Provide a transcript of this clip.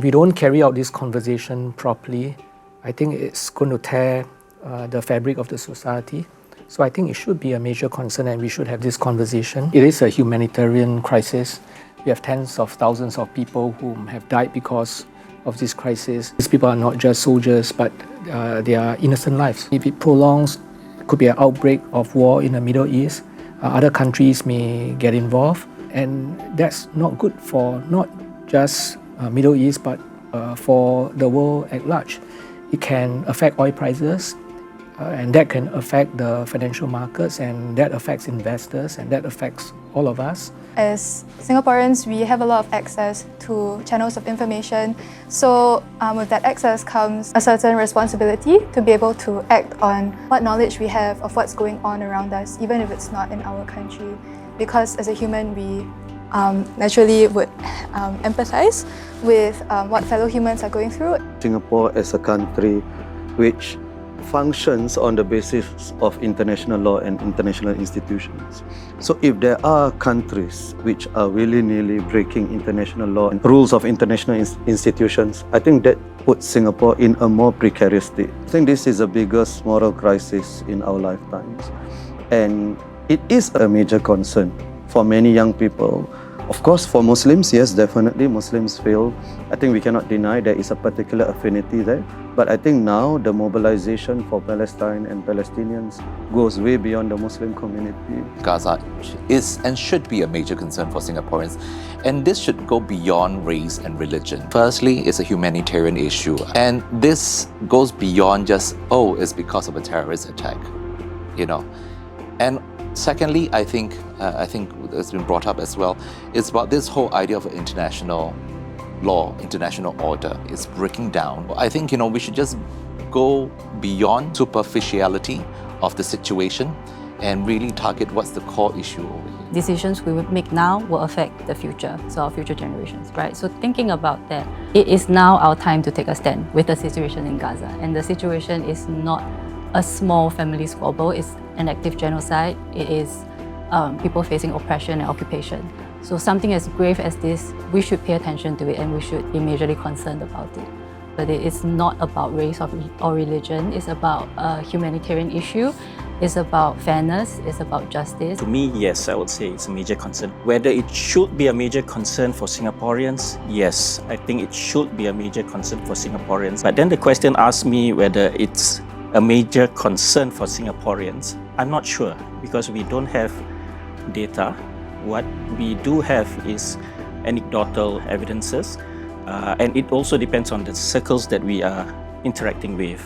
we don't carry out this conversation properly, I think it's going to tear the fabric of the society. So I think it should be a major concern and we should have this conversation. It is a humanitarian crisis. We have tens of thousands of people who have died because of this crisis. These people are not just soldiers, but they are innocent lives. If it prolongs, it could be an outbreak of war in the Middle East. Other countries may get involved, and that's not good for not just Middle East, but for the world at large. It can affect oil prices, and that can affect the financial markets, and that affects investors, and that affects all of us. As Singaporeans, we have a lot of access to channels of information. So with that access comes a certain responsibility to be able to act on what knowledge we have of what's going on around us, even if it's not in our country. Because as a human, we naturally would empathize with what fellow humans are going through. Singapore as a country which functions on the basis of international law and international institutions. So if there are countries which are willy-nilly breaking international law and rules of international institutions, I think that puts Singapore in a more precarious state. I think this is the biggest moral crisis in our lifetimes. And it is a major concern for many young people. Of course, for Muslims, yes, definitely Muslims feel, I think we cannot deny there is a particular affinity there. But I think now the mobilization for Palestine and Palestinians goes way beyond the Muslim community. Gaza is and should be a major concern for Singaporeans. And this should go beyond race and religion. Firstly, it's a humanitarian issue. And this goes beyond just, it's because of a terrorist attack, And secondly, I think it's been brought up as well, it's about this whole idea of international law, international order is breaking down. I think, we should just go beyond superficiality of the situation and really target what's the core issue over here. Decisions we would make now will affect the future, so our future generations, right? So thinking about that, it is now our time to take a stand with the situation in Gaza. And the situation is not a small family squabble, it's an active genocide. It is people facing oppression and occupation. So something as grave as this, we should pay attention to it and we should be majorly concerned about it. But it is not about race or religion, it's about a humanitarian issue, it's about fairness, it's about justice. To me, yes, I would say it's a major concern. Whether it should be a major concern for Singaporeans, yes, I think it should be a major concern for Singaporeans. But then the question asks me whether it's a major concern for Singaporeans. I'm not sure because we don't have data. What we do have is anecdotal evidences, and it also depends on the circles that we are interacting with.